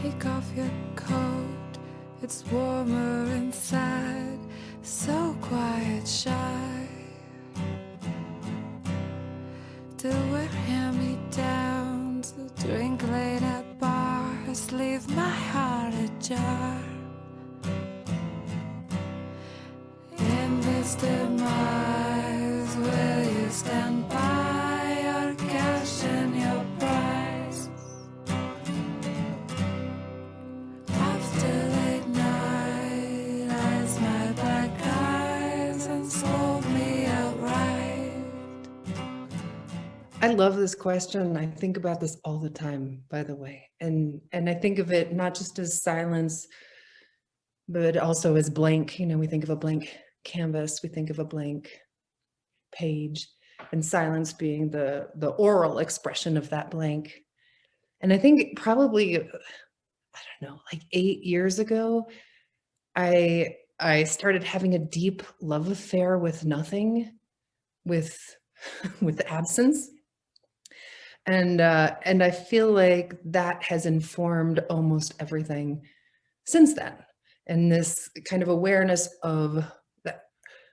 take off your coat, it's warmer inside, so quiet, shy. Do wear hand-me-downs, drink late at bars, leave my heart ajar. In this demise, will you stand by or cash in your price? After late night, eyes my black eyes and sold me outright. I love this question. I think about this all the time, by the way. And I think of it not just as silence, but also as blank. You know, we think of a blank canvas, we think of a blank page, and silence being the oral expression of that blank. And I think probably, I don't know, like 8 years ago, I started having a deep love affair with nothing, with absence. And I feel like that has informed almost everything since then. And this kind of awareness of that.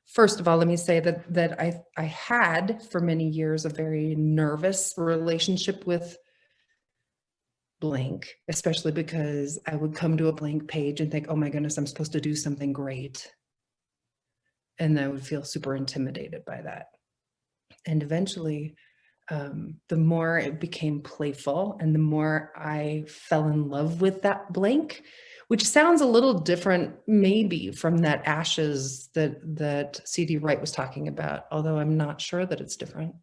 First of all, let me say that I had for many years a very nervous relationship with blank, especially because I would come to a blank page and think, oh my goodness, I'm supposed to do something great. And I would feel super intimidated by that. And eventually, the more it became playful and the more I fell in love with that blank, which sounds a little different maybe from that ashes that C.D. Wright was talking about, although I'm not sure that it's different.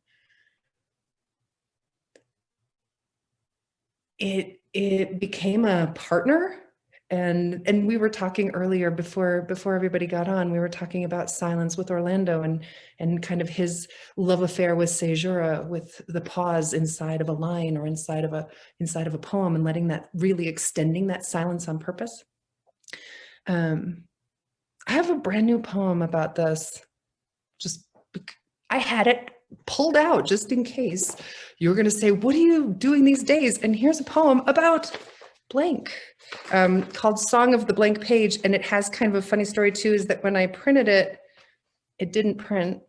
It became a partner. And we were talking earlier before everybody got on, we were talking about silence with Orlando and kind of his love affair with Sejoura, with the pause inside of a line or inside of a poem, and letting that, really extending that silence on purpose. I have a brand new poem about this. I had it pulled out just in case you were going to say, what are you doing these days? And here's a poem about blank, called Song of the Blank Page. And it has kind of a funny story too, is that when I printed it, it didn't print.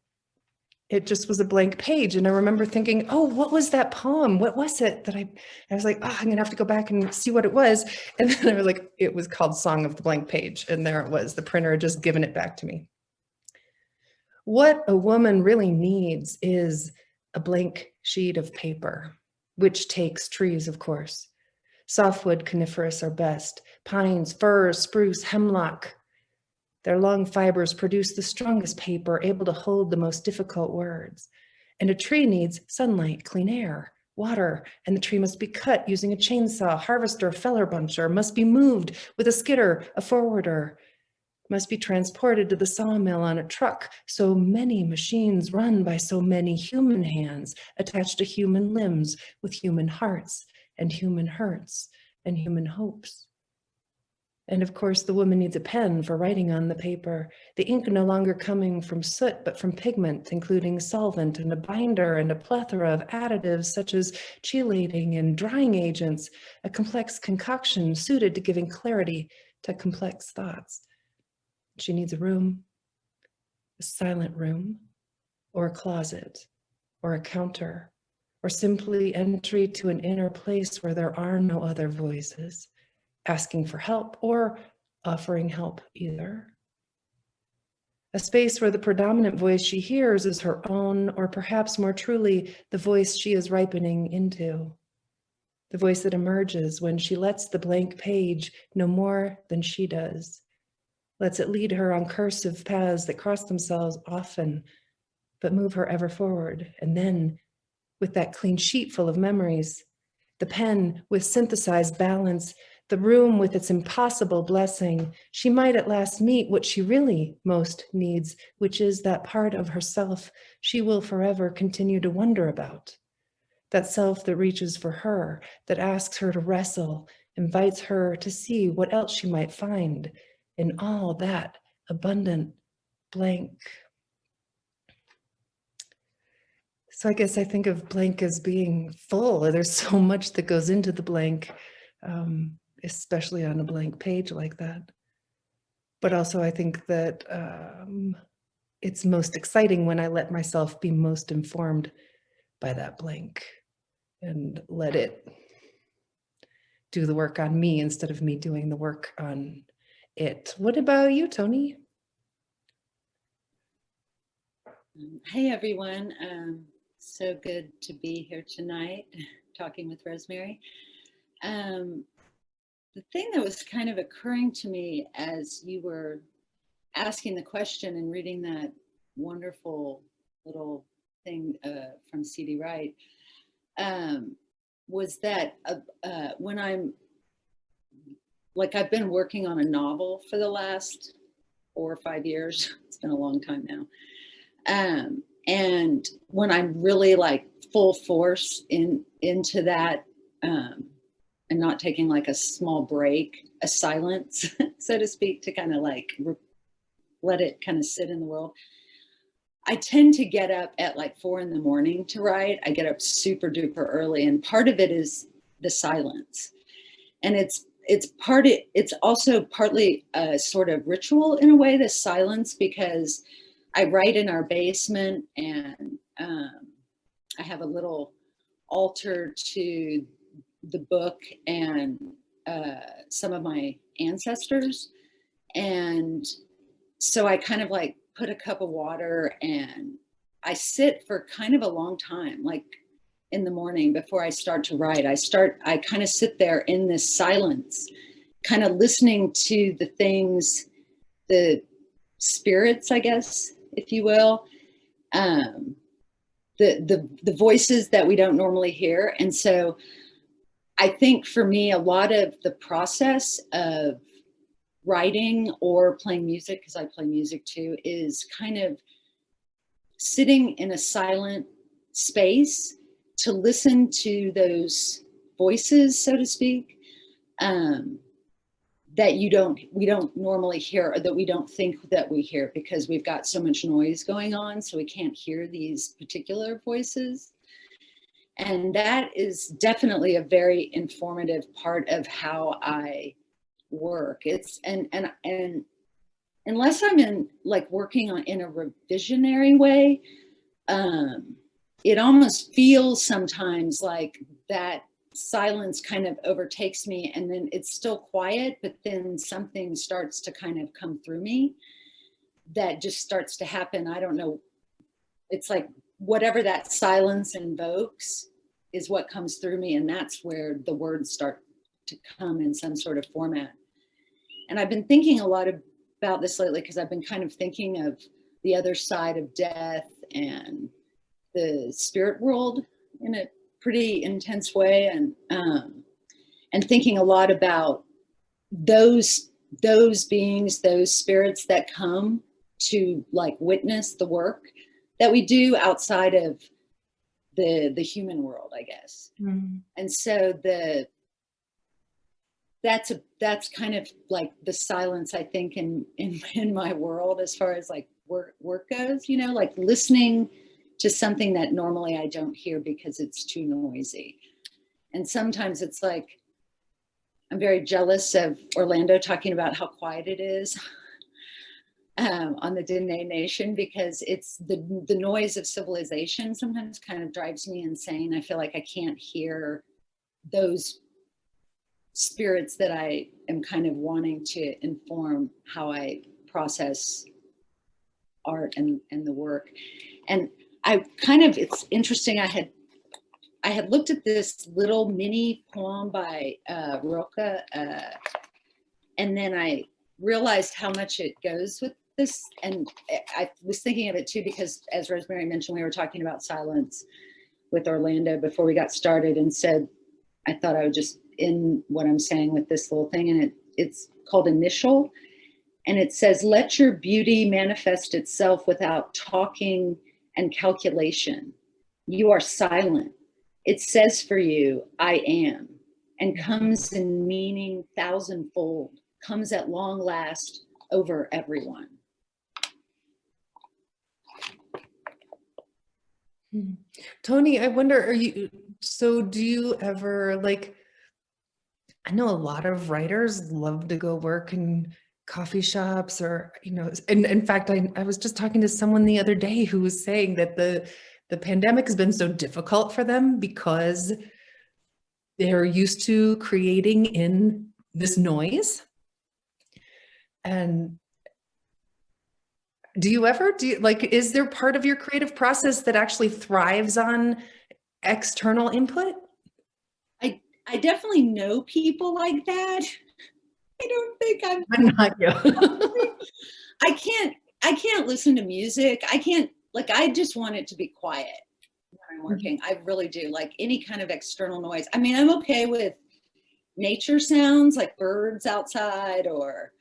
It just was a blank page. And I remember thinking, oh, what was that poem? What was it that I was like, oh, I'm gonna have to go back and see what it was. And then I was like, it was called Song of the Blank Page. And there it was, the printer had just given it back to me. What a woman really needs is a blank sheet of paper, which takes trees, of course. Softwood coniferous are best, pines, firs, spruce, hemlock. Their long fibers produce the strongest paper, able to hold the most difficult words. And a tree needs sunlight, clean air, water, and the tree must be cut using a chainsaw, harvester, feller buncher, must be moved with a skidder, a forwarder, must be transported to the sawmill on a truck. So many machines run by so many human hands attached to human limbs with human hearts and human hurts and human hopes. And of course, the woman needs a pen for writing on the paper, the ink no longer coming from soot, but from pigment, including solvent and a binder and a plethora of additives such as chelating and drying agents, a complex concoction suited to giving clarity to complex thoughts. She needs a room, a silent room, or a closet, or a counter, or simply entry to an inner place where there are no other voices, asking for help or offering help either. A space where the predominant voice she hears is her own, or perhaps more truly, the voice she is ripening into. The voice that emerges when she lets the blank page know more than she does, lets it lead her on cursive paths that cross themselves often, but move her ever forward. And then, with that clean sheet full of memories, the pen with synthesized balance, the room with its impossible blessing, she might at last meet what she really most needs, which is that part of herself she will forever continue to wonder about. That self that reaches for her, that asks her to wrestle, invites her to see what else she might find in all that abundant blank. So I guess I think of blank as being full. There's so much that goes into the blank. especially on a blank page like that. But also I think that it's most exciting when I let myself be most informed by that blank and let it do the work on me instead of me doing the work on it. What about you, Toni? Hey everyone, so good to be here tonight talking with Rosemerry. The thing that was kind of occurring to me as you were asking the question and reading that wonderful little thing from C.D. Wright was that when I've been working on a novel for the last 4 or 5 years, it's been a long time now. And when I'm really like full force into that, and not taking like a small break, a silence, so to speak, to kind of like let it kind of sit in the world. I tend to get up at like 4 a.m. to write. I get up super duper early, and part of it is the silence, and it's also partly a sort of ritual in a way, the silence, because I write in our basement, and I have a little altar to the book and some of my ancestors. And so I kind of like put a cup of water and I sit for kind of a long time, like in the morning before I start to write. I kind of sit there in this silence, kind of listening to the things, the spirits, I guess, if you will, the voices that we don't normally hear. And so I think for me, a lot of the process of writing or playing music, because I play music too, is kind of sitting in a silent space to listen to those voices, so to speak, that we don't normally hear, or that we don't think that we hear, because we've got so much noise going on, so we can't hear these particular voices. And that is definitely a very informative part of how I work. It's and unless I'm in like working on in a revisionary way, it almost feels sometimes like that silence kind of overtakes me, and then it's still quiet, but then something starts to kind of come through me that just starts to happen. I don't know. It's like whatever that silence invokes is what comes through me, and that's where the words start to come in some sort of format. And I've been thinking a lot about this lately, because I've been kind of thinking of the other side of death and the spirit world in a pretty intense way, and thinking a lot about those beings, those spirits that come to like witness the work that we do outside of the human world, I guess. And so that's kind of like the silence, I think, in my world, as far as like work goes, you know, like listening to something that normally I don't hear because it's too noisy. And sometimes it's like, I'm very jealous of Orlando talking about how quiet it is on the Dene Nation, because it's the noise of civilization sometimes kind of drives me insane. I feel like I can't hear those spirits that I am kind of wanting to inform how I process art and the work. And I kind of, it's interesting, I had looked at this little mini poem by Rilke, and then I realized how much it goes with this. And I was thinking of it too, because as Rosemerry mentioned, we were talking about silence with Orlando before we got started, and said, I thought I would just end what I'm saying with this little thing. And it's called Initial. And it says, let your beauty manifest itself without talking and calculation. You are silent. It says for you, I am, and comes in meaning thousandfold, comes at long last over everyone. Toni, I wonder, do you ever, like, I know a lot of writers love to go work in coffee shops or, and in fact, I was just talking to someone the other day who was saying that the pandemic has been so difficult for them because they're used to creating in this noise. And is there part of your creative process that actually thrives on external input? I definitely know people like that. I don't think I'm not you. I can't listen to music. I just want it to be quiet when I'm working. I really do. Like any kind of external noise. I mean, I'm okay with nature sounds like birds outside or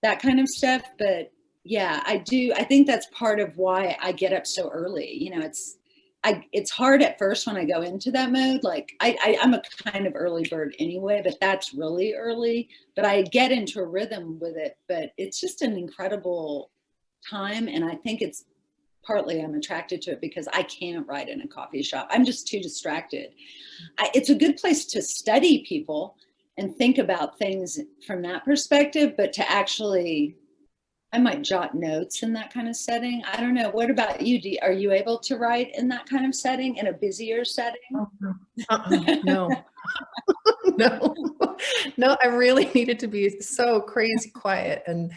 that kind of stuff. But yeah, I do. I think that's part of why I get up so early. It's hard at first when I go into that mode. Like I'm a kind of early bird anyway, but that's really early. But I get into a rhythm with it. But it's just an incredible time. And I think it's partly I'm attracted to it because I can't write in a coffee shop. I'm just too distracted. It's a good place to study people and think about things from that perspective, but to actually, I might jot notes in that kind of setting. I don't know. What about you? Are you able to write in that kind of setting, in a busier setting? No. No, I really needed to be so crazy quiet. And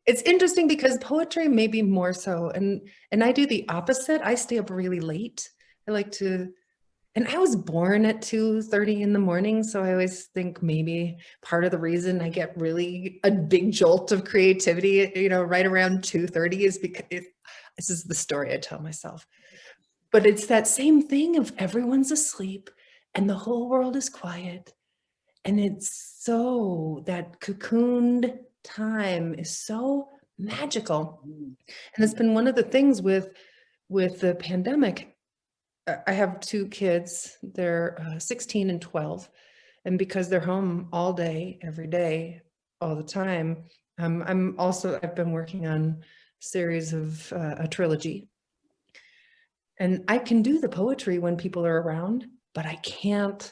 it's interesting because poetry maybe more so. And I do the opposite. I stay up really late. I like to, and I was born at 2:30 in the morning. So I always think maybe part of the reason I get really a big jolt of creativity, right around 2:30 is because this is the story I tell myself. But it's that same thing of everyone's asleep and the whole world is quiet. And it's so, that cocooned time is so magical. And it's been one of the things with the pandemic. I have two kids, they're 16 and 12. And because they're home all day, every day, all the time, I've been working on a series of a trilogy. And I can do the poetry when people are around, but I can't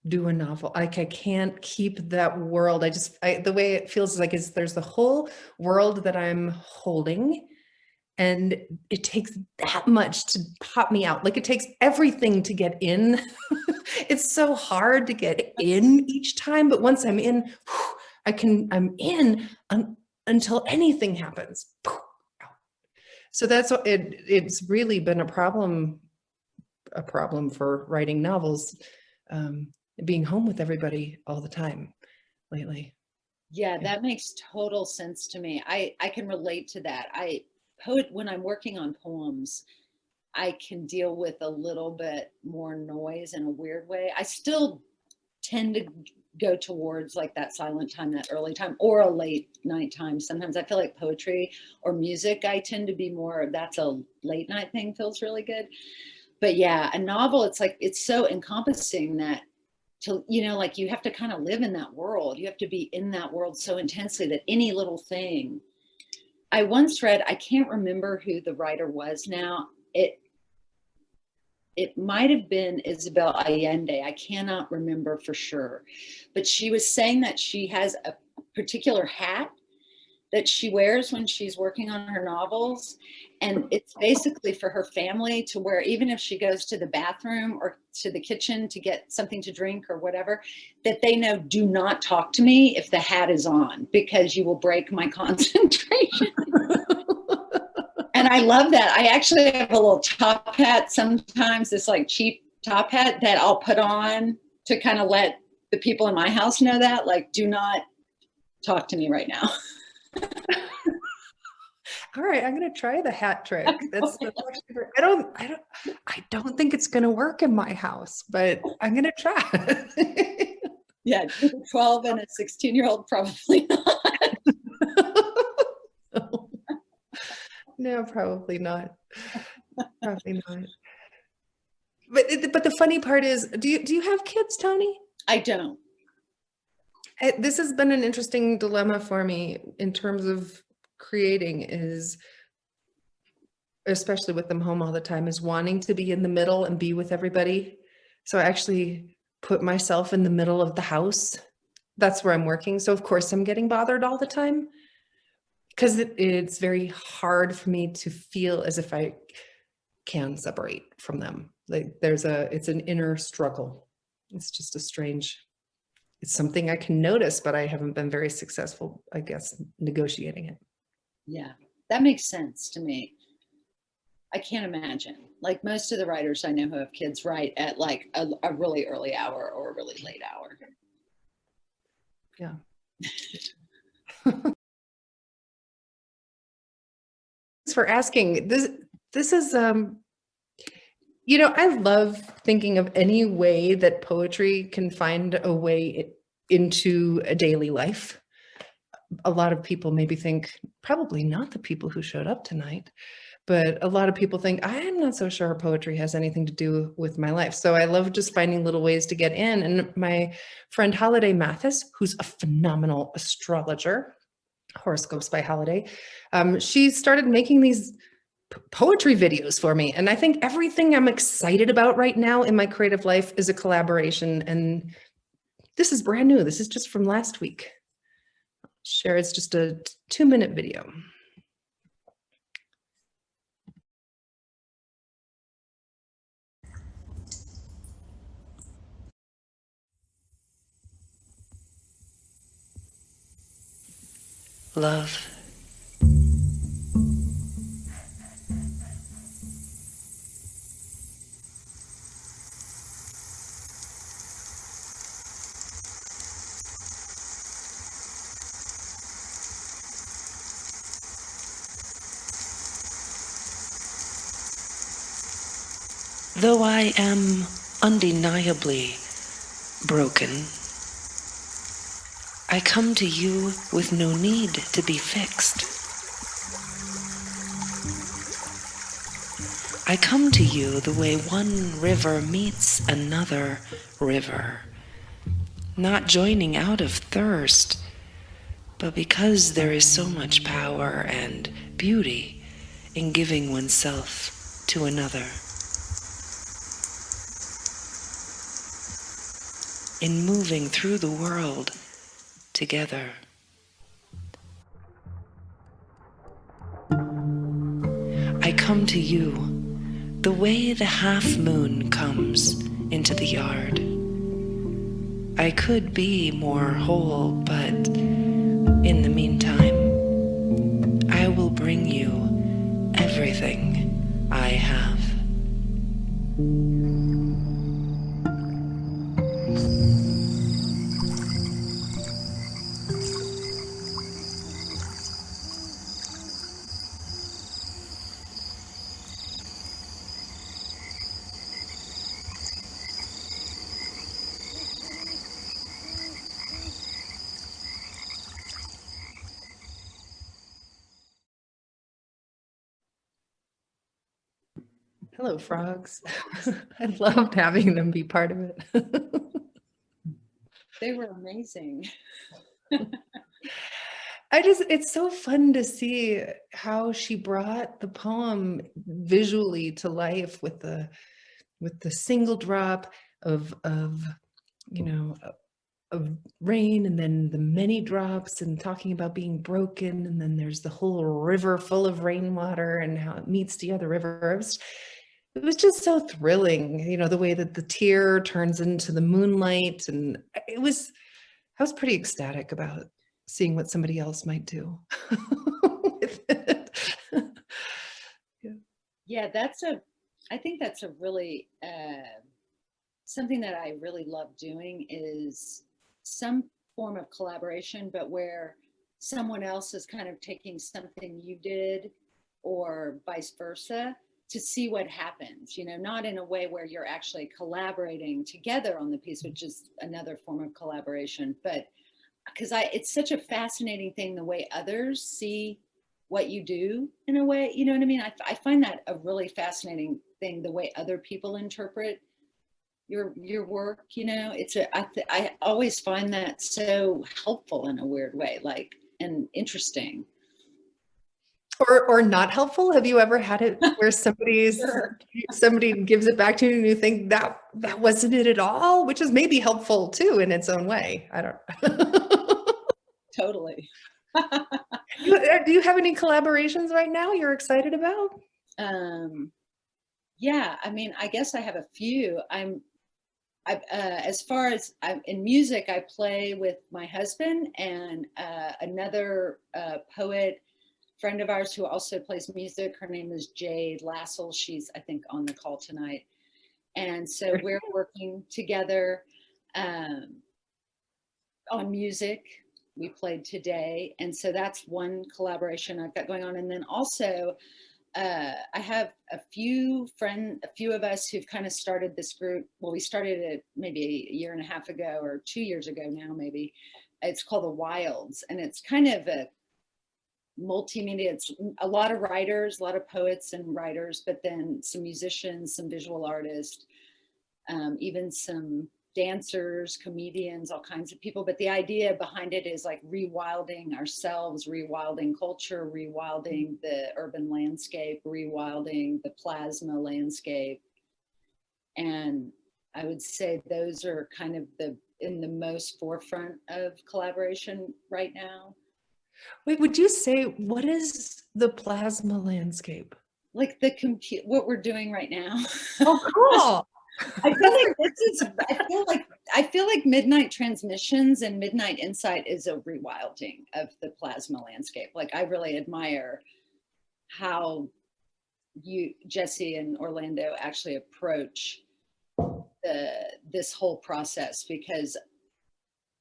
do a novel. Like I can't keep that world. The way it feels like is there's the whole world that I'm holding. And it takes that much to pop me out. Like it takes everything to get in. It's so hard to get in each time. But once I'm in, I'm in until anything happens. So that's what it's really been a problem for writing novels, being home with everybody all the time lately. Yeah, that makes total sense to me. I can relate to that. When I'm working on poems, I can deal with a little bit more noise in a weird way. I still tend to go towards like that silent time, that early time, or a late night time. Sometimes I feel like poetry or music, I tend to be more, that's a late night thing, feels really good. But yeah, a novel, it's like, it's so encompassing that like you have to kind of live in that world. You have to be in that world so intensely that any little thing. I once read, I can't remember who the writer was now. It might have been Isabel Allende. I cannot remember for sure. But she was saying that she has a particular hat that she wears when she's working on her novels. And it's basically for her family to wear, even if she goes to the bathroom or to the kitchen to get something to drink or whatever, that they know, do not talk to me if the hat is on, because you will break my concentration. And I love that. I actually have a little top hat sometimes, this like cheap top hat that I'll put on to kind of let the people in my house know that, like, do not talk to me right now. All right, I'm gonna try the hat trick. That's actually, I don't think it's gonna work in my house, but I'm gonna try. Yeah, 12 and a 16-year-old, probably not. No, probably not. Probably not. But the funny part is, do you have kids, Toni? I don't. This has been an interesting dilemma for me in terms of creating, is especially with them home all the time, is wanting to be in the middle and be with everybody. So I actually put myself in the middle of the house that's where I'm working. So of course I'm getting bothered all the time, because it's very hard for me to feel as if I can separate from them. Like it's an inner struggle. It's just it's something I can notice, but I haven't been very successful, I guess, negotiating it. Yeah, that makes sense to me. I can't imagine. Like most of the writers I know who have kids write at like a really early hour or a really late hour. Yeah. Thanks for asking. This is you know, I love thinking of any way that poetry can find a way into a daily life. A lot of people maybe think, probably not the people who showed up tonight, but a lot of people think, I'm not so sure poetry has anything to do with my life. So I love just finding little ways to get in. And my friend Holiday Mathis, who's a phenomenal astrologer, horoscopes by Holiday, she started making these poetry videos for me. And I think everything I'm excited about right now in my creative life is a collaboration. And this is brand new. This is just from last week. Share, it's just a 2-minute video. Love. Though I am undeniably broken, I come to you with no need to be fixed. I come to you the way one river meets another river, not joining out of thirst, but because there is so much power and beauty in giving oneself to another. In moving through the world together. I come to you the way the half moon comes into the yard. I could be more whole, but in the meantime, I will bring you everything I have. Hello, frogs. I loved having them be part of it. They were amazing. It's so fun to see how she brought the poem visually to life with the single drop of you know, of rain, and then the many drops, and talking about being broken, and then there's the whole river full of rainwater and how it meets the other river. It was just so thrilling, you know, the way that the tear turns into the moonlight. And I was pretty ecstatic about seeing what somebody else might do with it. Yeah, I think that's a really, something that I really love doing is some form of collaboration, but where someone else is kind of taking something you did or vice versa, to see what happens, you know, not in a way where you're actually collaborating together on the piece, which is another form of collaboration, but because it's such a fascinating thing, the way others see what you do in a way, you know what I mean? I find that a really fascinating thing, the way other people interpret your work, you know. I always find that so helpful in a weird way, like, and interesting. Or not helpful? Have you ever had it where Sure. somebody gives it back to you and you think that wasn't it at all, which is maybe helpful too in its own way. I don't. Totally. Do you have any collaborations right now you're excited about? Yeah, I mean, I guess I have a few. As far as in music, I play with my husband and another poet friend of ours who also plays music. Her name is Jade Lassell. She's, I think, on the call tonight. And so we're working together on music. We played today. And so that's one collaboration I've got going on. And then also, I have a few of us who've kind of started this group. Well, we started it maybe a year and a half ago or 2 years ago now, maybe. It's called the Wilds, and it's kind of a multimedia. It's a lot of writers, a lot of poets and writers, but then some musicians, some visual artists, even some dancers, comedians, all kinds of people. But the idea behind it is like rewilding ourselves, rewilding culture, rewilding the urban landscape, rewilding the plasma landscape. And I would say those are kind of in the most forefront of collaboration right now. Wait, would you say what is the plasma landscape? Like what we're doing right now. Oh, cool. I feel like Midnight Transmissions and Midnight Insight is a rewilding of the plasma landscape. Like I really admire how Jesse and Orlando actually approach this whole process, because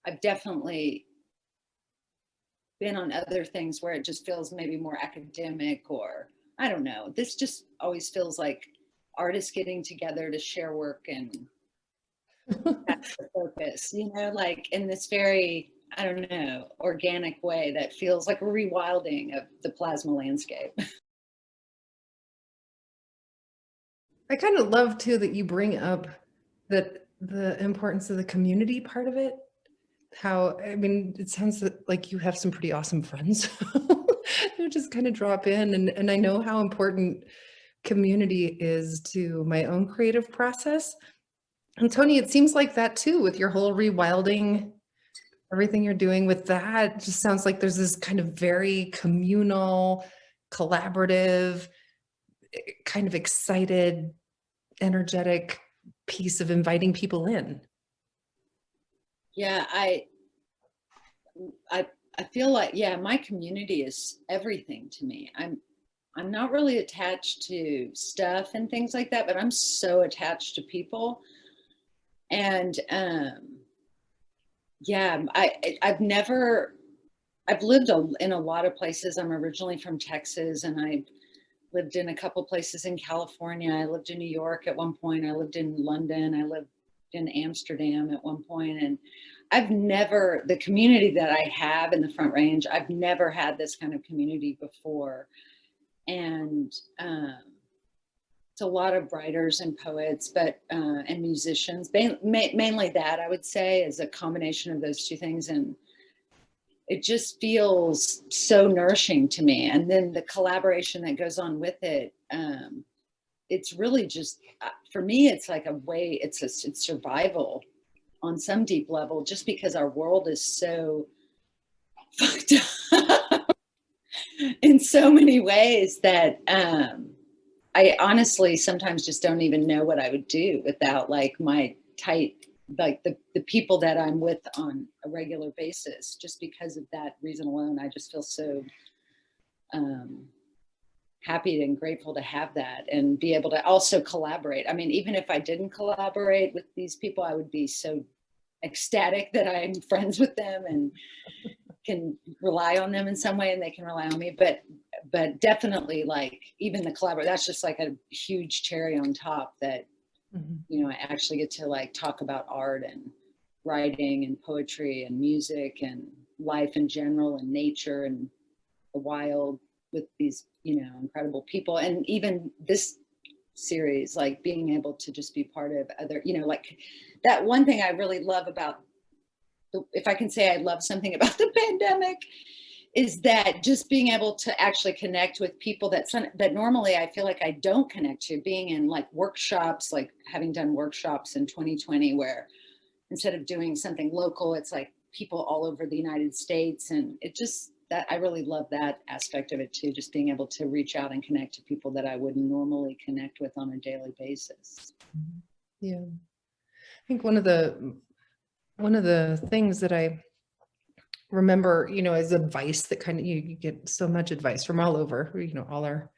I've definitely been on other things where it just feels maybe more academic, or I don't know. This just always feels like artists getting together to share work, and that's the focus, like in this very, I don't know, organic way that feels like a rewilding of the plasma landscape. I kind of love too that you bring up that the importance of the community part of it. How, I mean, it sounds like you have some pretty awesome friends who just kind of drop in, and I know how important community is to my own creative process. And Toni, it seems like that too, with your whole rewilding, everything you're doing with that just sounds like there's this kind of very communal, collaborative, kind of excited, energetic piece of inviting people in. Yeah, I feel like, yeah, my community is everything to me. I'm not really attached to stuff and things like that, but I'm so attached to people. And yeah, I've lived in a lot of places. I'm originally from Texas, and I lived in a couple places in California. I lived in New York at one point. I lived in London. I lived in Amsterdam at one point. And the community that I have in the Front Range, I've never had this kind of community before. And it's a lot of writers and poets, but and musicians, mainly that, I would say, is a combination of those two things. And it just feels so nourishing to me. And then the collaboration that goes on with it, it's really just, for me, it's like a way, it's survival on some deep level, just because our world is so fucked up in so many ways that I honestly sometimes just don't even know what I would do without like my tight, like the people that I'm with on a regular basis. Just because of that reason alone, I just feel so happy and grateful to have that and be able to also collaborate. I mean, even if I didn't collaborate with these people, I would be so ecstatic that I'm friends with them and can rely on them in some way, and they can rely on me. But definitely, like, even the collaboration, that's just like a huge cherry on top that, I actually get to like talk about art and writing and poetry and music and life in general and nature and the wild with these, incredible people. And even this series, like being able to just be part of other, like that one thing I really love about if I can say I love something about the pandemic, is that just being able to actually connect with people that normally I feel like I don't connect to, being in like workshops, like having done workshops in 2020 where instead of doing something local, it's like people all over the United States. And it just, that I really love that aspect of it too, just being able to reach out and connect to people that I wouldn't normally connect with on a daily basis. Yeah. I think one of the things that I remember, as advice that kind of, you get so much advice from all over, all our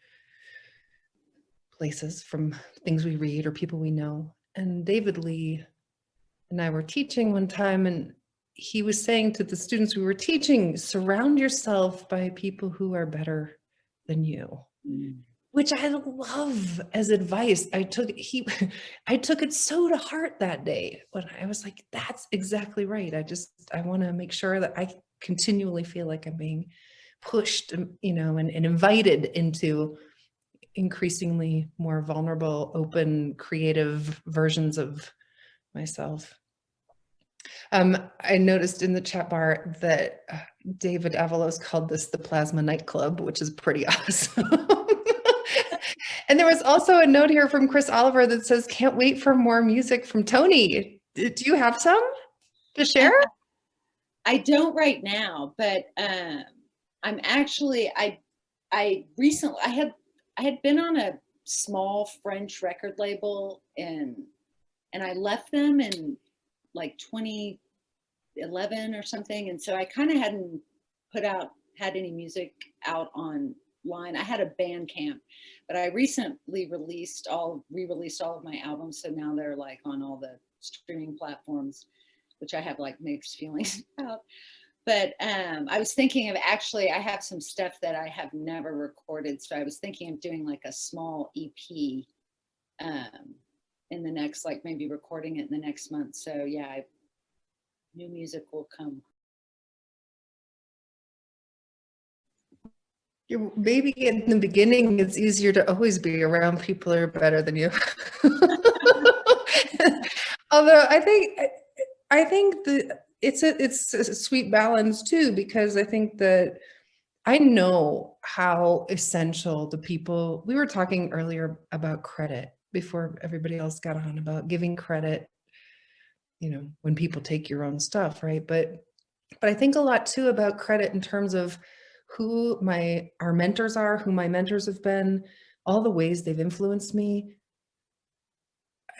places, from things we read or people we know. And David Lee and I were teaching one time, and he was saying to the students we were teaching, surround yourself by people who are better than you. Which I love as advice. I took it so to heart that day when I was like, that's exactly right. I want to make sure that I continually feel like I'm being pushed, and invited into increasingly more vulnerable, open, creative versions of myself. I noticed in the chat bar that David Avalos called this the Plasma Nightclub, which is pretty awesome. And there was also a note here from Chris Oliver that says, can't wait for more music from Toni. Do you have some to share? I don't right now, but I'm actually, I recently, I had been on a small French record label and I left them in like 2011 or something. And so I kind of hadn't had any music out online. I had a Bandcamp, but I recently re-released all of my albums. So now they're like on all the streaming platforms, which I have like mixed feelings about. But I was thinking of I have some stuff that I have never recorded. So I was thinking of doing like a small EP in the next, like maybe recording it in the next month. So yeah, new music will come. Maybe in the beginning, it's easier to always be around people who are better than you. Although I think that it's a sweet balance too, because I think that I know how essential the people, we were talking earlier about credit before everybody else got on, about giving credit, when people take your own stuff, right? But I think a lot too about credit in terms of who our mentors are, who my mentors have been, all the ways they've influenced me.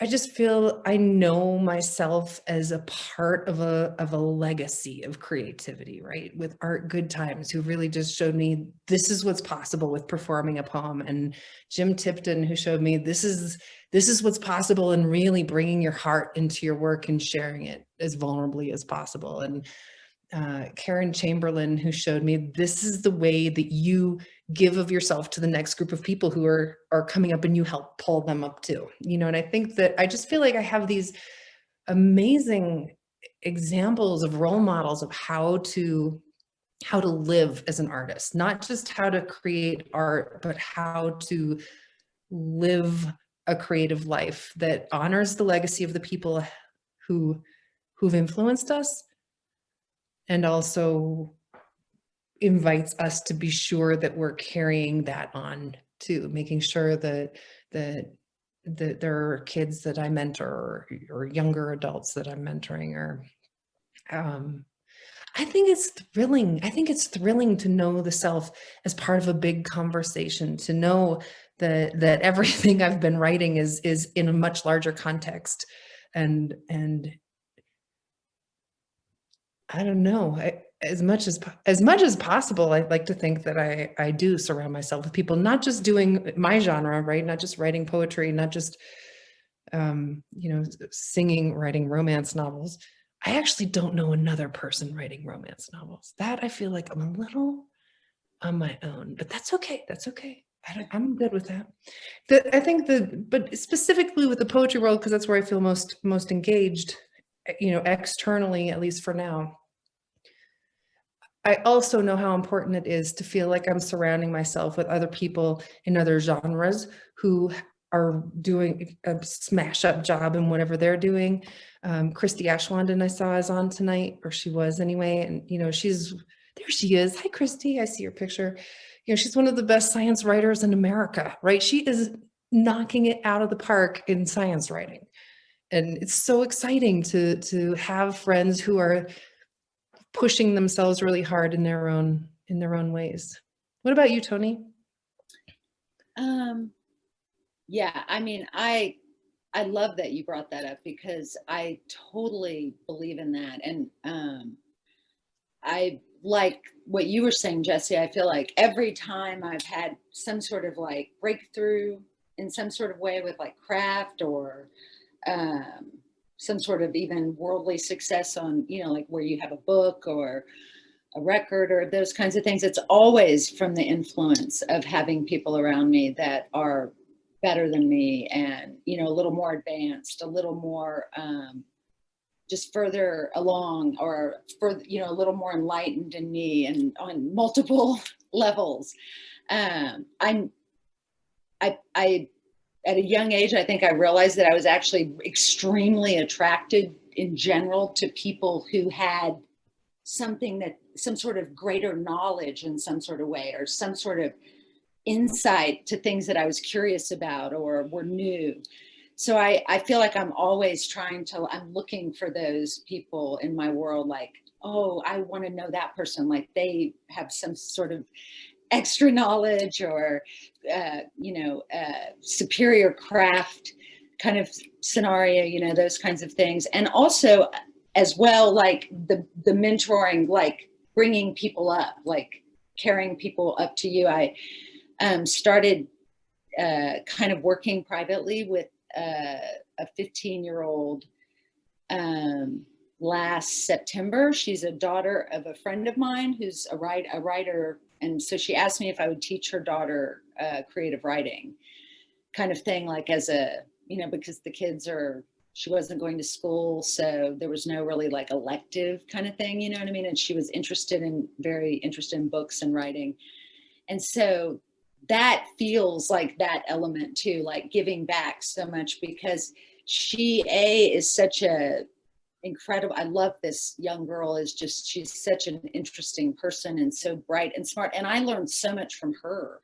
I just feel I know myself as a part of a legacy of creativity, right? With Art Goodtimes, who really just showed me this is what's possible with performing a poem, and Jim Tipton, who showed me this is what's possible in really bringing your heart into your work and sharing it as vulnerably as possible, and Karen Chamberlain, who showed me this is the way that you give of yourself to the next group of people who are coming up, and you help pull them up too. And I think that I just feel like I have these amazing examples of role models of how to live as an artist, not just how to create art, but how to live a creative life that honors the legacy of the people who've influenced us, and also invites us to be sure that we're carrying that on too, making sure that there are kids that I mentor or younger adults that I'm mentoring, or I think it's thrilling. I think it's thrilling to know the self as part of a big conversation, to know that everything I've been writing is in a much larger context, and I don't know. As much as possible, I'd like to think that I do surround myself with people, not just doing my genre, right? Not just writing poetry, not just, singing, writing romance novels. I actually don't know another person writing romance novels. That I feel like I'm a little on my own, but that's okay. That's okay. I'm good with that. I think but specifically with the poetry world, because that's where I feel most engaged, externally, at least for now. I also know how important it is to feel like I'm surrounding myself with other people in other genres who are doing a smash up job in whatever they're doing. Christy Ashwanden I saw is on tonight, or she was anyway. And, she's There she is. Hi, Christy. I see your picture. She's one of the best science writers in America, right? She is knocking it out of the park in science writing. And it's so exciting to have friends who are pushing themselves really hard in their own ways. What about you, Toni? Yeah, I mean, I love that you brought that up because I totally believe in that. And I like what you were saying, Jesse. I feel like every time I've had some sort of like breakthrough in some sort of way with like craft or some sort of even worldly success on, like where you have a book or a record or those kinds of things, it's always from the influence of having people around me that are better than me and, a little more advanced, a little more just further along or further, a little more enlightened in me and on multiple levels. I at a young age, I think I realized that I was actually extremely attracted in general to people who had some sort of greater knowledge in some sort of way, or some sort of insight to things that I was curious about or were new. So I feel like I'm always I'm looking for those people in my world, like, oh, I want to know that person, like they have some sort of extra knowledge or, superior craft kind of scenario, those kinds of things. And also as well, like the mentoring, like bringing people up, like carrying people up to you. I started kind of working privately with a 15-year-old last September. She's a daughter of a friend of mine who's a writer. And so she asked me if I would teach her daughter creative writing kind of thing, like as a, because she wasn't going to school. So there was no really like elective kind of thing, you know what I mean? And she was very interested in books and writing. And so that feels like that element too, like giving back so much, because she is such a incredible, I love this young girl, she's such an interesting person and so bright and smart. And I learned so much from her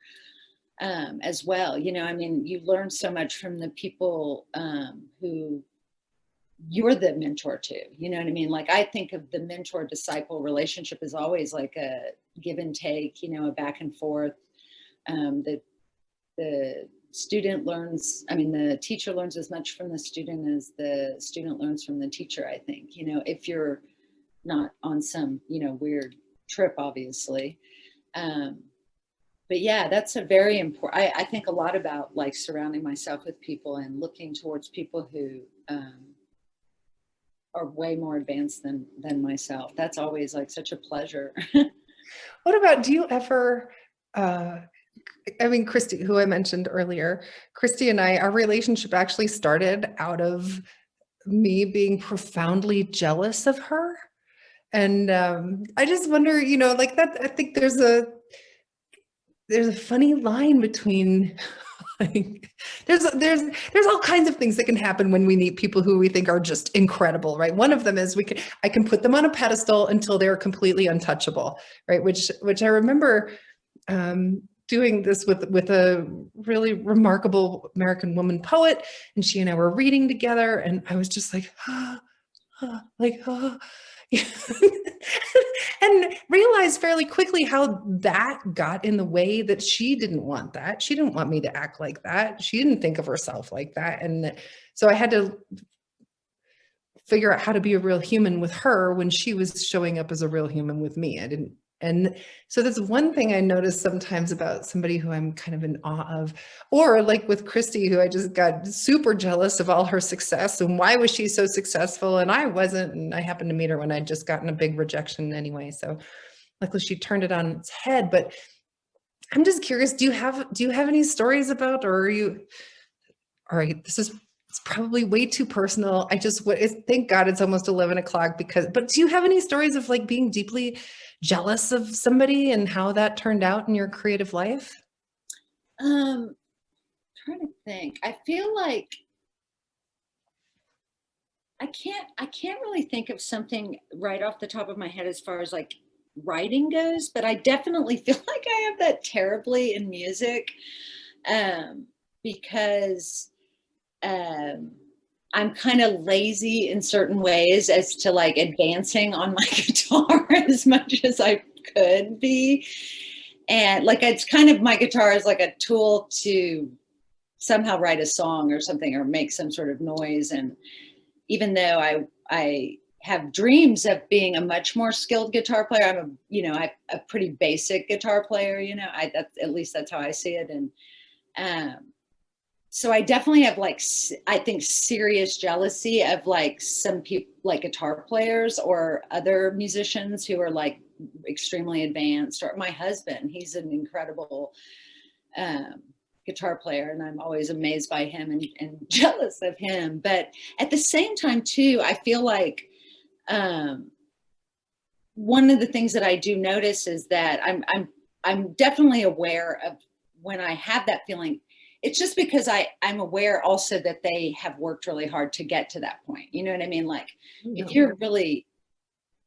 as well. You learn so much from the people who you're the mentor to, you know what I mean? Like I think of the mentor disciple relationship as always like a give and take, a back and forth. The student learns, the teacher learns as much from the student as the student learns from the teacher, I think, if you're not on some, weird trip, obviously. But yeah, that's a very important, I think a lot about like surrounding myself with people and looking towards people who are way more advanced than myself. That's always like such a pleasure. What about, do you ever, Christy, who I mentioned earlier, Christy and I, our relationship actually started out of me being profoundly jealous of her. And I just wonder, like that, I think there's a funny line between like, there's all kinds of things that can happen when we meet people who we think are just incredible, right? One of them is I can put them on a pedestal until they're completely untouchable, right? Which I remember doing this with a really remarkable American woman poet, and she and I were reading together, and I was just like, and realized fairly quickly how that got in the way, that she didn't want that. She didn't want me to act like that. She didn't think of herself like that. And so I had to figure out how to be a real human with her when she was showing up as a real human with me. And so that's one thing I notice sometimes about somebody who I'm kind of in awe of, or like with Christy, who I just got super jealous of all her success and why was she so successful and I wasn't, and I happened to meet her when I'd just gotten a big rejection anyway. So luckily she turned it on its head. But I'm just curious, do you have any stories about, or are you, all right, it's probably way too personal. Thank God it's almost 11 o'clock but do you have any stories of like being deeply jealous of somebody and how that turned out in your creative life? Trying to think. I feel like I can't really think of something right off the top of my head as far as like writing goes, but I definitely feel like I have that terribly in music, because I'm kind of lazy in certain ways as to like advancing on my guitar as much as I could be. And like, it's kind of, my guitar is like a tool to somehow write a song or something, or make some sort of noise. And even though I have dreams of being a much more skilled guitar player, I'm a, you know, a pretty basic guitar player, you know, that's, at least that's how I see it. And, so I definitely have like, I think, serious jealousy of like some people, like guitar players or other musicians who are like extremely advanced, or my husband, he's an incredible guitar player, and I'm always amazed by him and jealous of him. But at the same time too, I feel like one of the things that I do notice is that I'm definitely aware of when I have that feeling. It's just because I'm aware also that they have worked really hard to get to that point. You know what I mean? Like, if you're really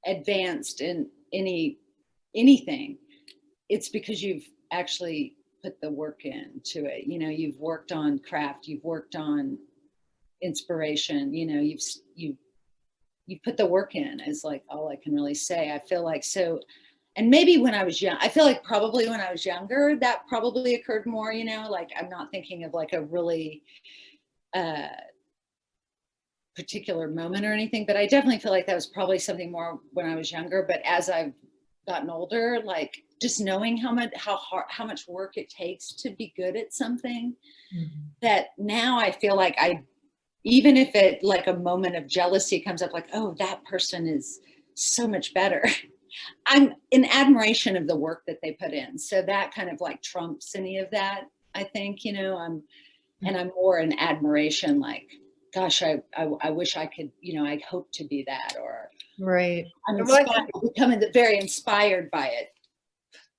advanced in anything, it's because you've actually put the work into it. You know, you've worked on craft, you've worked on inspiration, you know, you've put the work in, is like all I can really say. I feel like so. And maybe when I was young, I feel like probably when I was younger, that probably occurred more, you know, like I'm not thinking of like a really particular moment or anything, but I definitely feel like that was probably something more when I was younger. But as I've gotten older, like just knowing how much work it takes to be good at something, that now I feel like even if it like a moment of jealousy comes up, like, oh, that person is so much better. I'm in admiration of the work that they put in. So that kind of like trumps any of that, I think, you know. I'm more in admiration, like, gosh, I wish I could, you know, I hope to be that, or Right. I'm Well, becoming very inspired by it.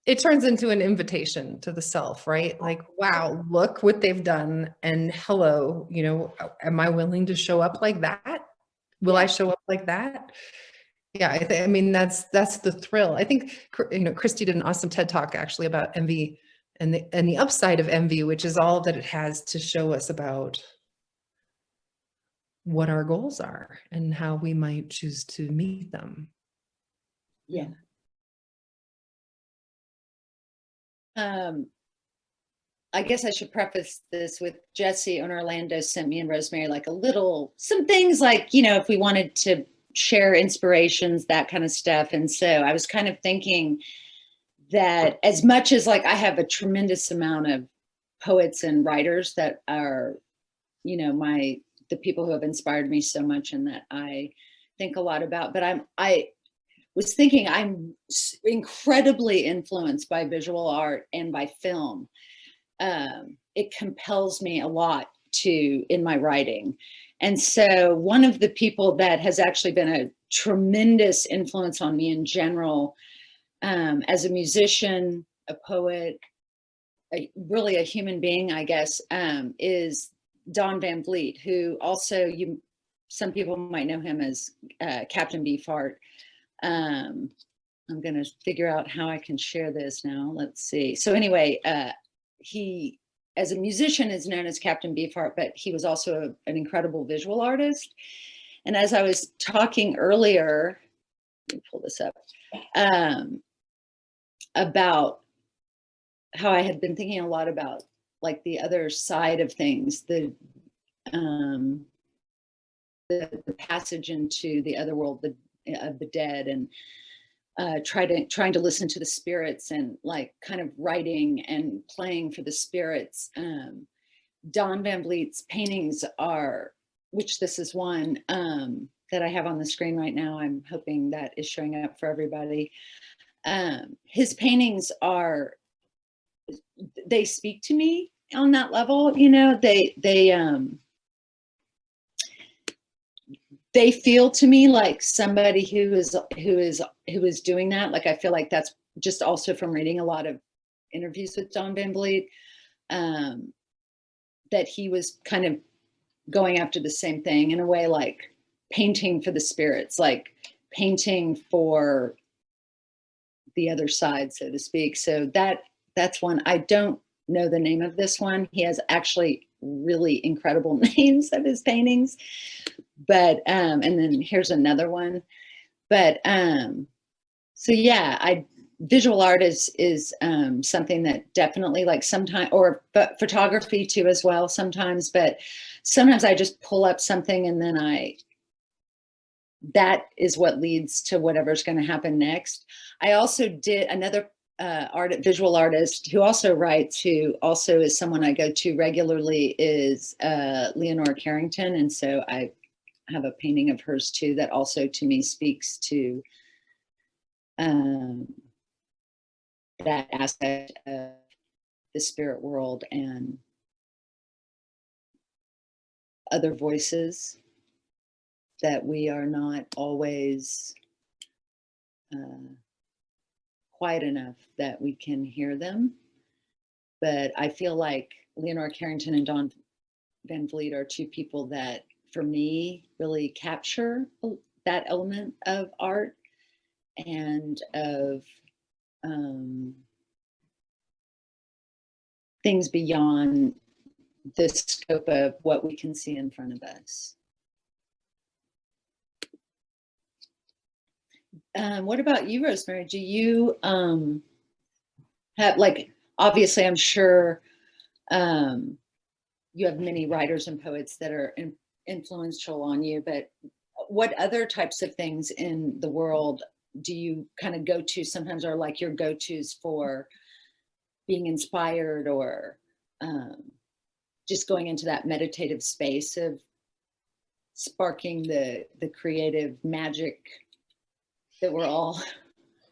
it turns into an invitation to the self, right? Like, wow, look what they've done. And hello, you know, am I willing to show up like that? Will I show up like that? Yeah, I mean, that's the thrill. I think, you know, Christy did an awesome TED Talk actually about envy and the upside of envy, which is all that it has to show us about what our goals are and how we might choose to meet them. Yeah. I guess I should preface this with Jesse in Orlando sent me and Rosemerry like some things like, you know, if we wanted to share inspirations, that kind of stuff. And so I was kind of thinking that as much as like I have a tremendous amount of poets and writers that are, you know, the people who have inspired me so much and that I think a lot about, but I was thinking I'm incredibly influenced by visual art and by film. It compels me a lot in my writing. And so one of the people that has actually been a tremendous influence on me in general, as a musician, a poet, really a human being, I guess, is Don Van Vliet, who also some people might know him as Captain Beefheart. I'm going to figure out how I can share this now. Let's see. So anyway, he, as a musician, is known as Captain Beefheart, but he was also an incredible visual artist. And as I was talking earlier, let me pull this up, about how I had been thinking a lot about like the other side of things, the passage into the other world of the dead, and trying to listen to the spirits and like kind of writing and playing for the spirits. Don Van Vliet's paintings are, which this is one that I have on the screen right now. I'm hoping that is showing up for everybody. His paintings they speak to me on that level, you know. They feel to me like somebody who is doing that. Like, I feel like that's just also from reading a lot of interviews with Don Van Vliet, that he was kind of going after the same thing in a way, like painting for the spirits, like painting for the other side, so to speak. So that's one. I don't know the name of this one. He has actually really incredible names of his paintings. But and then here's another one. But so yeah, visual art is something that definitely, like, sometimes, but photography too as well sometimes. But sometimes I just pull up something and then that is what leads to whatever's going to happen next. I also did another visual artist who also writes, who also is someone I go to regularly, is Leonard Carrington. And so I have a painting of hers too that also to me speaks to that aspect of the spirit world and other voices that we are not always quiet enough that we can hear them. But I feel like Leonard Carrington and Don Van Vliet are two people that, for me, really capture that element of art and of things beyond the scope of what we can see in front of us. What about you, Rosemerry? Do you have, like, obviously I'm sure you have many writers and poets that are influential on you, but what other types of things in the world do you kind of go to sometimes, or like your go-tos for being inspired, or just going into that meditative space of sparking the creative magic that we're all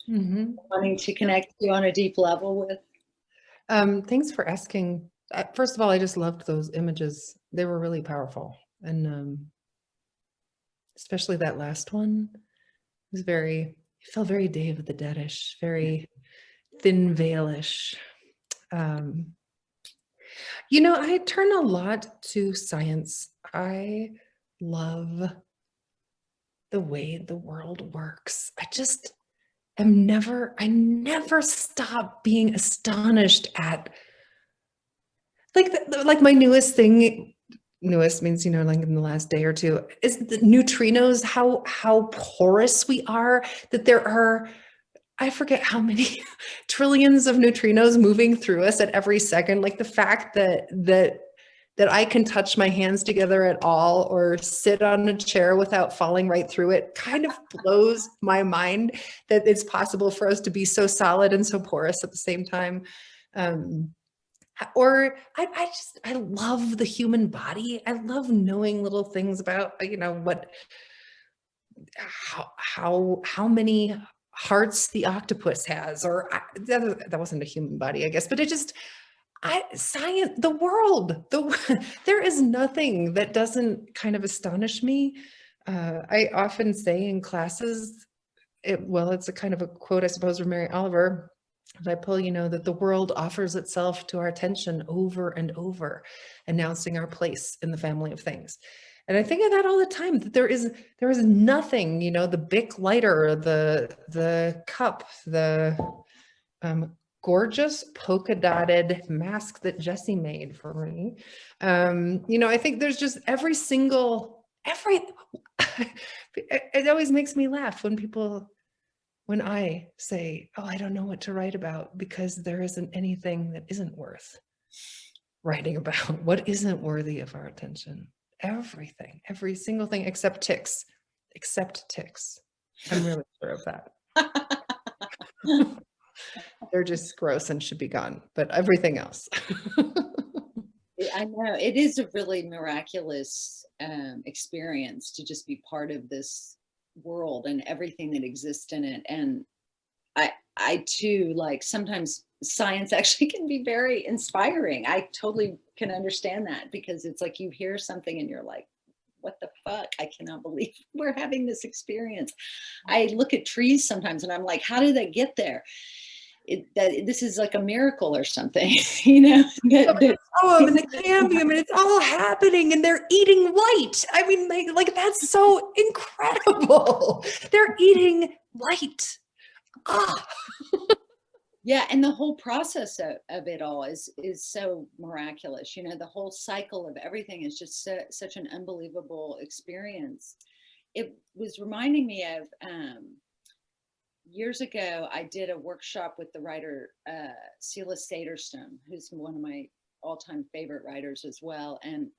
wanting to connect to on a deep level with? Thanks for asking. First of all, I just loved those images. They were really powerful. And especially that last one was it felt very Day of the Deadish, very thin veilish. You know, I turn a lot to science. I love the way the world works. I never stop being astonished at, like my newest thing. Newest means, like in the last day or two, is the neutrinos, how porous we are, that there are, I forget how many trillions of neutrinos moving through us at every second. Like the fact that I can touch my hands together at all or sit on a chair without falling right through it kind of blows my mind, that it's possible for us to be so solid and so porous at the same time. Or I love the human body. I love knowing little things about, how many hearts the octopus has, or that wasn't a human body, I guess, but science, the world, there is nothing that doesn't kind of astonish me. I often say in classes, it's a kind of a quote, I suppose, from Mary Oliver, that I pull, that the world offers itself to our attention over and over, announcing our place in the family of things. And I think of that all the time, that there is nothing, the Bic lighter, the cup, the gorgeous polka dotted mask that Jessie made for me. I think there's just it always makes me laugh when I say, oh, I don't know what to write about, because there isn't anything that isn't worth writing about. What isn't worthy of our attention? Everything, every single thing, except ticks. I'm really sure of that. They're just gross and should be gone, but everything else. I know it is a really miraculous experience to just be part of this world and everything that exists in it. And I too, like, sometimes science actually can be very inspiring. I totally can understand that, because it's like you hear something and you're like, what the fuck? I cannot believe we're having this experience. I look at trees sometimes and I'm like, how did they get there? This is like a miracle or something, and the cambium, and it's all happening, and they're eating light. I mean, like that's so incredible. They're eating light. ah. Yeah, and the whole process of it all is so miraculous. You know, the whole cycle of everything is just such an unbelievable experience. It was reminding me of years ago, I did a workshop with the writer Selah Saterstone, who's one of my all-time favorite writers as well. And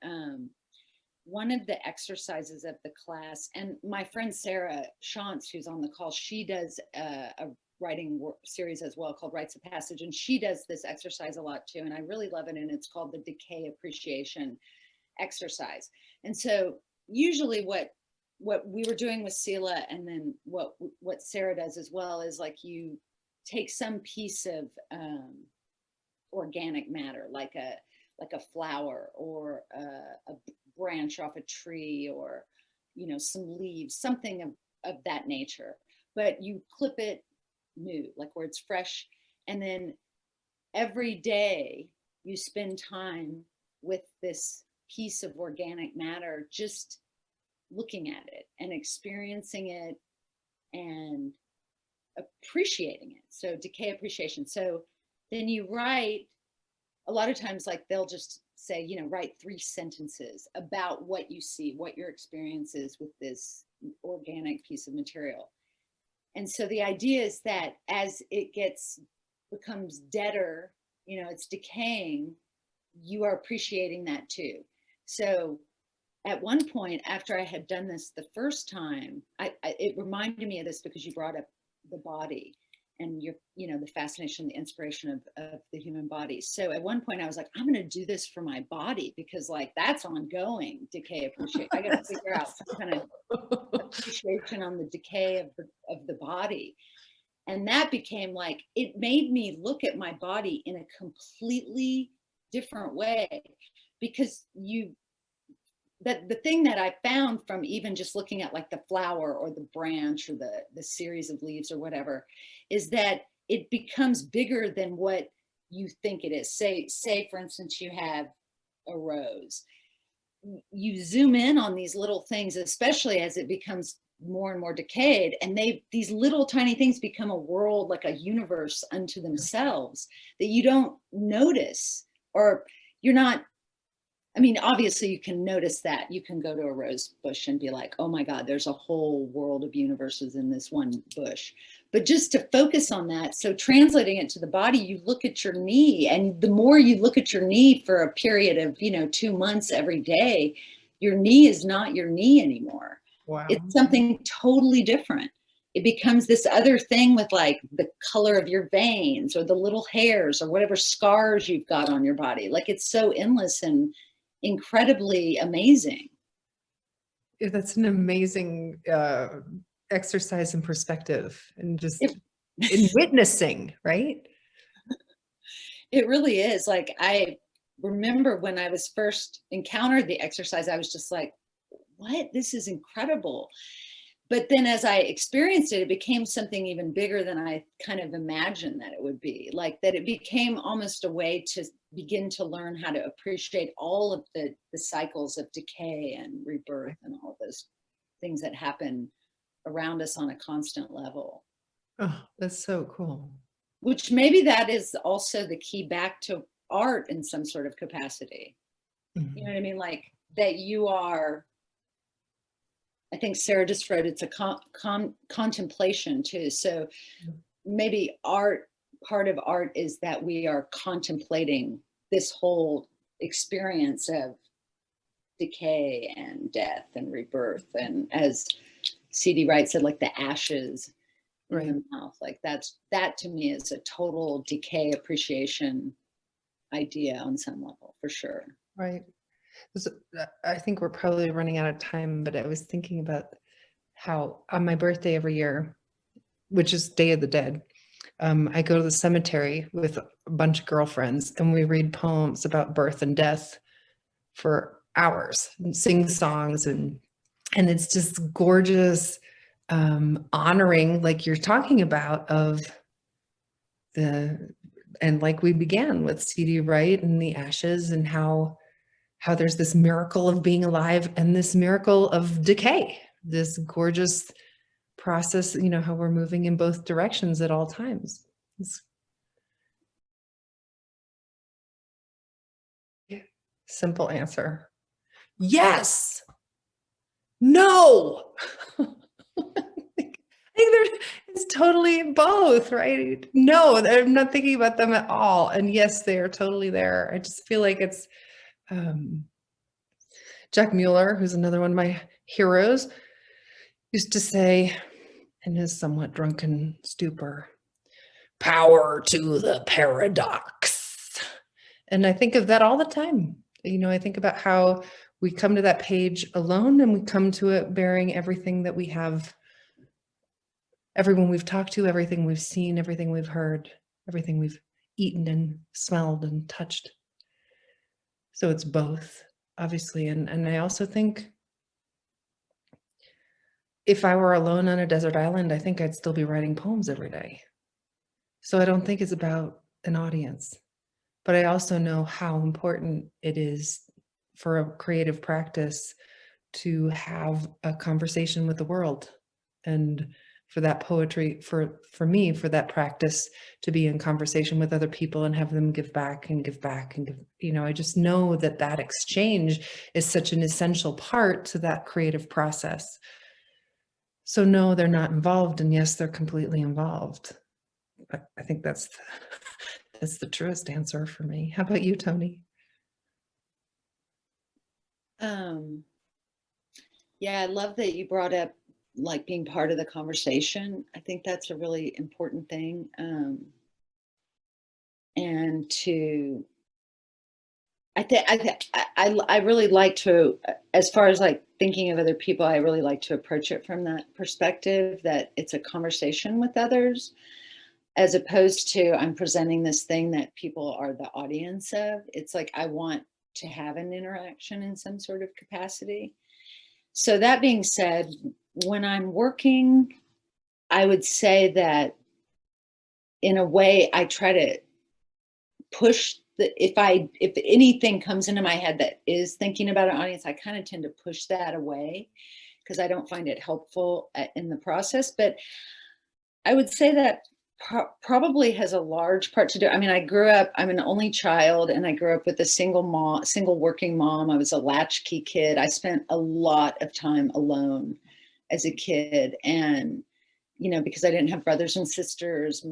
one of the exercises of the class, and my friend Sarah Shantz, who's on the call, she does a writing series as well called Rites of Passage, and she does this exercise a lot too, and I really love it, and it's called the Decay appreciation exercise. And so usually what we were doing with Selah, and then what Sarah does as well, is like you take some piece of organic matter, like a flower or a branch off a tree, or some leaves, something of that nature, but you clip it new, like where it's fresh, and then every day you spend time with this piece of organic matter, just looking at it and experiencing it and appreciating it. So decay appreciation. So then you write, a lot of times, like they'll just say, write 3 sentences about what you see, what your experience is with this organic piece of material. And so the idea is that as it becomes deader, it's decaying, you are appreciating that too. So at one point, after I had done this the first time, it reminded me of this because you brought up the body and the fascination, the inspiration of the human body. So at one point I was like, I'm going to do this for my body, because like that's ongoing decay appreciation. I got to figure out some kind of appreciation on the decay of the body. And that became like, it made me look at my body in a completely different way, because the thing that I found from even just looking at like the flower or the branch or the series of leaves or whatever, is that it becomes bigger than what you think it is. Say for instance, you have a rose. You zoom in on these little things, especially as it becomes more and more decayed, and these little tiny things become a world, like a universe unto themselves, that you don't notice, or you're not. I mean, obviously you can notice that. You can go to a rose bush and be like, oh my God, there's a whole world of universes in this one bush. But just to focus on that, so translating it to the body, you look at your knee, and the more you look at your knee for a period of, 2 months every day, your knee is not your knee anymore. Wow. It's something totally different. It becomes this other thing with like the color of your veins or the little hairs or whatever scars you've got on your body. Like it's so endless and incredibly amazing. That's an amazing exercise in perspective, and just in witnessing, right? It really is. Like, I remember when I was first encountered the exercise, I was just like, what? This is incredible. But then as I experienced it, it became something even bigger than I kind of imagined that it would be. Like that it became almost a way to begin to learn how to appreciate all of the cycles of decay and rebirth and all those things that happen around us on a constant level. Oh, that's so cool. Which maybe that is also the key back to art in some sort of capacity. Mm-hmm. You know what I mean? Like that you are, I think Sarah just wrote, it's a contemplation too. So maybe art, part of art is that we are contemplating this whole experience of decay and death and rebirth. And as C.D. Wright said, like the ashes in the mouth, like that to me is a total decay appreciation idea on some level, for sure. Right. So, I think we're probably running out of time, but I was thinking about how on my birthday every year, which is Day of the Dead, I go to the cemetery with a bunch of girlfriends and we read poems about birth and death for hours and sing songs, and it's just gorgeous, honoring, like you're talking about, of and like we began with C.D. Wright and the ashes, and how there's this miracle of being alive and this miracle of decay, this gorgeous process, you know, how we're moving in both directions at all times. Simple answer. Yes. No. I think it's totally both, right? No, I'm not thinking about them at all. And yes, they are totally there. I just feel like it's Jack Mueller, who's another one of my heroes, used to say in his somewhat drunken stupor, power to the paradox. And I think of that all the time. You know, I think about how we come to that page alone and we come to it bearing everything that we have, everyone we've talked to, everything we've seen, everything we've heard, everything we've eaten and smelled and touched. So it's both, obviously. And I also think if I were alone on a desert island, I think I'd still be writing poems every day. So I don't think it's about an audience, but I also know how important it is for a creative practice to have a conversation with the world, and for that poetry, for me, for that practice to be in conversation with other people and have them give back and give back and give, you know, I just know that that exchange is such an essential part to that creative process. So no, they're not involved, and yes, they're completely involved. I think that's the truest answer for me. How about you, Toni? Yeah, I love that you brought up like being part of the conversation. I think that's a really important thing. And to, I really like to, as far as like thinking of other people, I really like to approach it from that perspective, that it's a conversation with others, as opposed to I'm presenting this thing that people are the audience of. It's like I want to have an interaction in some sort of capacity. So that being said, when I'm working, I would say that in a way I try to push the, if anything comes into my head that is thinking about an audience, I kind of tend to push that away because I don't find it helpful in the process. But I would say that probably has a large part to do. I mean, I'm an only child, and I grew up with a single working mom. I was a latchkey kid. I spent a lot of time alone as a kid. And, you know, because I didn't have brothers and sisters,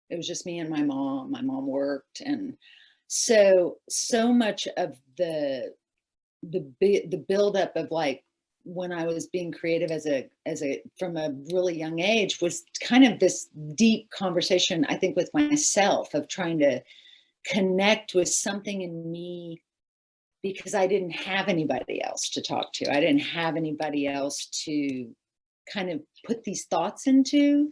it was just me and my mom. My mom worked. And so much of the buildup of like, when I was being creative from a really young age, was kind of this deep conversation, I think, with myself, of trying to connect with something in me, because I didn't have anybody else to talk to. I didn't have anybody else to kind of put these thoughts into,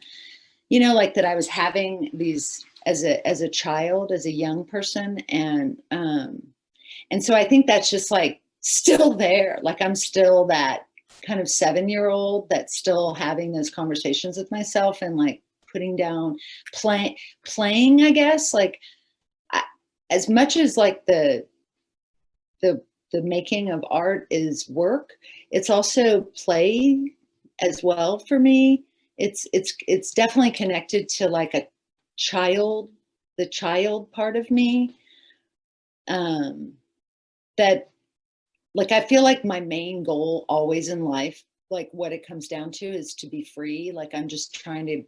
you know, like that I was having these as a child, as a young person. And so I think that's just like still there. Like I'm still that kind of 7-year-old that's still having those conversations with myself, and like putting down, playing, I guess, like as much as like the making of art is work, it's also play as well for me. It's definitely connected to like the child part of me, that like I feel like my main goal always in life, like what it comes down to, is to be free. Like I'm just trying to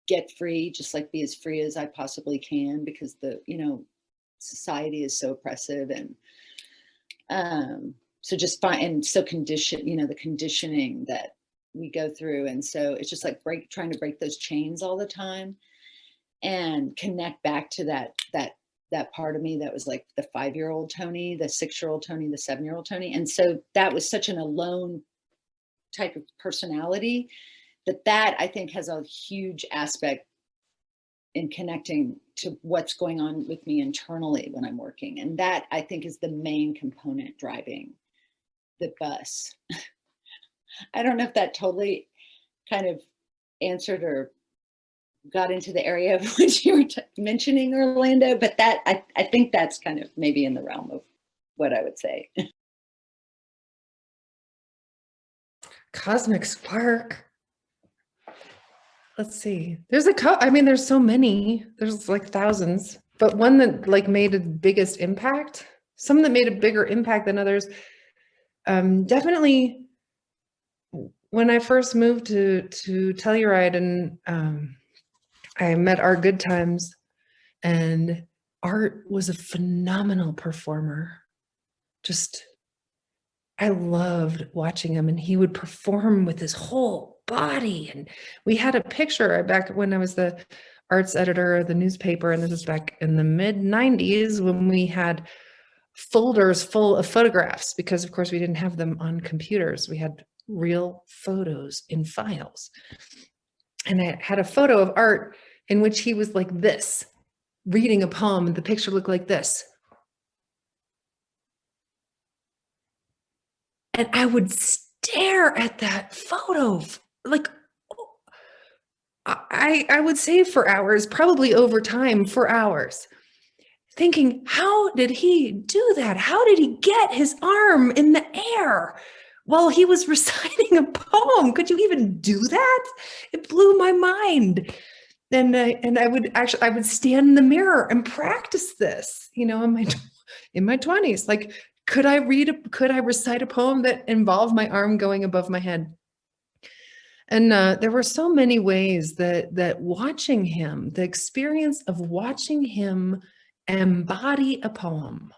get free, just like be as free as I possibly can, because society is so oppressive. And so just the conditioning that we go through. And so it's just like trying to break those chains all the time and connect back to that part of me that was like the 5-year-old Toni, the 6-year-old Toni, the 7-year-old Toni. And so that was such an alone type of personality that I think has a huge aspect in connecting to what's going on with me internally when I'm working. And that, I think, is the main component driving the bus. I don't know if that totally kind of answered or got into the area of which you were mentioning, Orlando, but that I think that's kind of maybe in the realm of what I would say. Cosmic Spark. Let's see. There's I mean, there's so many. There's like thousands, but one that like made the biggest impact. Some that made a bigger impact than others. Definitely, when I first moved to Telluride, and I met Art Goodtimes, and Art was a phenomenal performer. Just, I loved watching him, and he would perform with his whole body. And we had a picture back when I was the arts editor of the newspaper, and this is back in the mid 90s, when we had folders full of photographs, because of course we didn't have them on computers. We had real photos in files. And I had a photo of Art in which he was like this, reading a poem, and the picture looked like this. And I would stare at that photo, like, I would say for hours, probably over time for hours, thinking, how did he do that? How did he get his arm in the air while he was reciting a poem? Could you even do that? It blew my mind. And I would stand in the mirror and practice this, you know, in my 20s. Like, could I recite a poem that involved my arm going above my head? And there were so many ways that watching him, the experience of watching him embody a poem,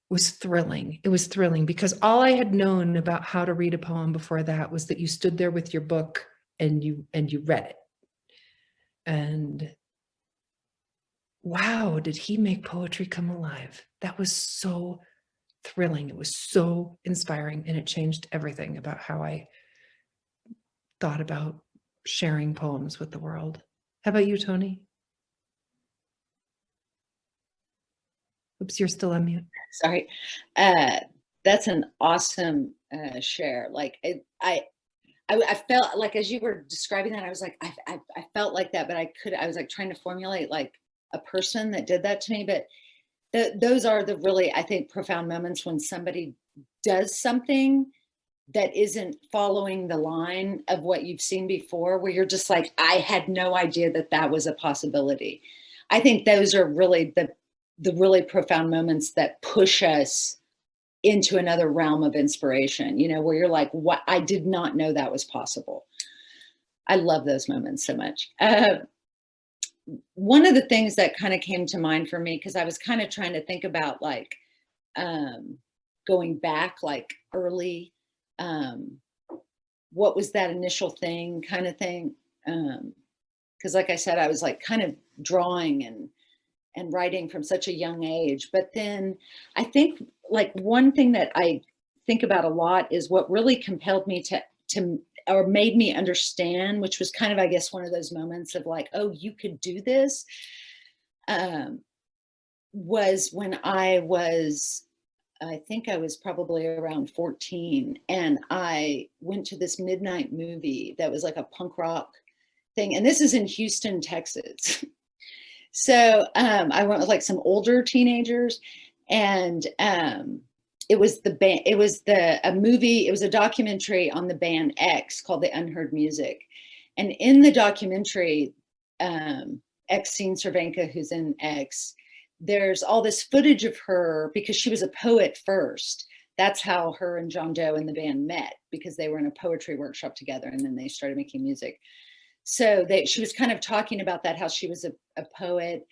was thrilling. It was thrilling because all I had known about how to read a poem before that was that you stood there with your book and you read it. And wow, did he make poetry come alive? That was so thrilling. It was so inspiring, and it changed everything about how I thought about sharing poems with the world. How about you, Toni? Oops, you're still on mute. Sorry. That's an awesome share. Like I felt like, as you were describing that, I was like, I felt like that, but I was like trying to formulate like a person that did that to me. But those are the really, I think, profound moments when somebody does something that isn't following the line of what you've seen before, where you're just like, I had no idea that was a possibility. I think those are really the really profound moments that push us into another realm of inspiration, you know, where you're like, what? I did not know that was possible. I love those moments so much. One of the things that kind of came to mind for me, because I was kind of trying to think about like going back like early, what was that initial thing kind of thing? Because like I said, I was like kind of drawing and writing from such a young age. But then I think like one thing that I think about a lot is what really compelled me to or made me understand, which was kind of, I guess, one of those moments of like, oh, you could do this, was when I think I was probably around 14, and I went to this midnight movie that was like a punk rock thing. And this is in Houston, Texas. So I went with like some older teenagers, and it was a movie. It was a documentary on the band X called The Unheard Music. And in the documentary, Exene Cervenka, who's in X, there's all this footage of her because she was a poet first. That's how her and John Doe and the band met, because they were in a poetry workshop together, and then they started making music. So she was kind of talking about that, how she was a poet,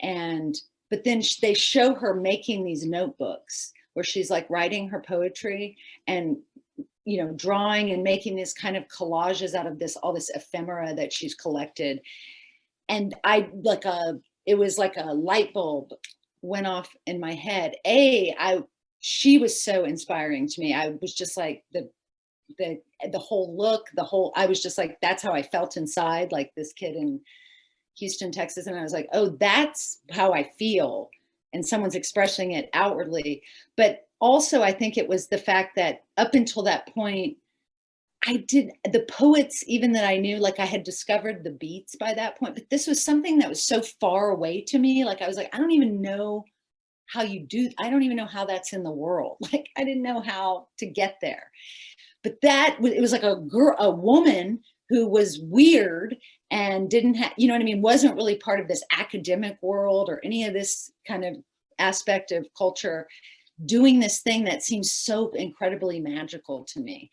but then they show her making these notebooks where she's like writing her poetry and, you know, drawing and making this kind of collages out of all this ephemera that she's collected. And it was like a light bulb went off in my head. She was so inspiring to me. I was just like the whole look, I was just like, that's how I felt inside, like this kid in Houston, Texas. And I was like, oh, that's how I feel. And someone's expressing it outwardly. But also I think it was the fact that up until that point, the poets, even that I knew, like I had discovered the beats by that point, but this was something that was so far away to me. Like I was like, I don't even know how I don't even know how that's in the world. Like I didn't know how to get there. but it was like a woman who was weird and didn't have, you know what I mean, wasn't really part of this academic world or any of this kind of aspect of culture, doing this thing that seems so incredibly magical to me.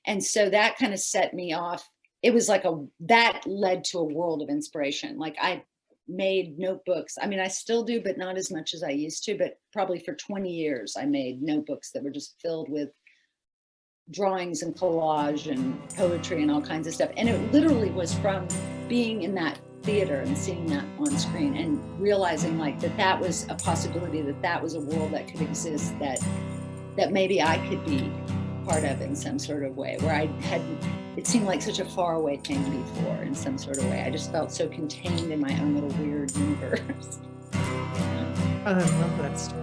And so that kind of set me off. It was like that led to a world of inspiration. Like I made notebooks. I mean, I still do, but not as much as I used to, but probably for 20 years, I made notebooks that were just filled with drawings and collage and poetry and all kinds of stuff. And it literally was from being in that theater and seeing that on screen and realizing like that was a possibility, that was a world that could exist, that maybe I could be part of in some sort of way, where it seemed like such a far away thing before in some sort of way. I just felt so contained in my own little weird universe. Oh, I love that story.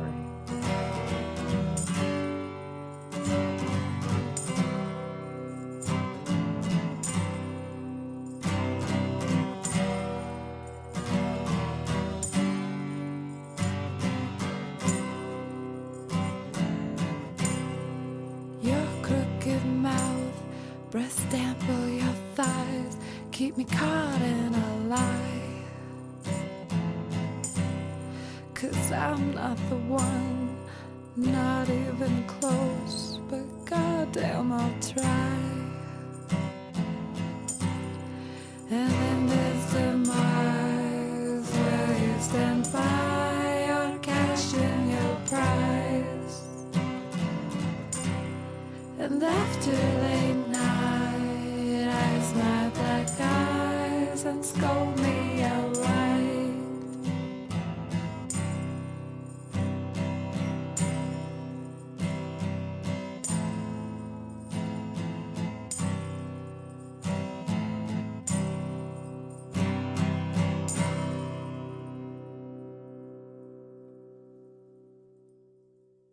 Your crooked mouth, breath damper your thighs, keep me caught in a lie. 'Cause I'm not the one, not even close, but goddamn I'll try. And then there's demise, where you stand by, your cash in your prize. And after they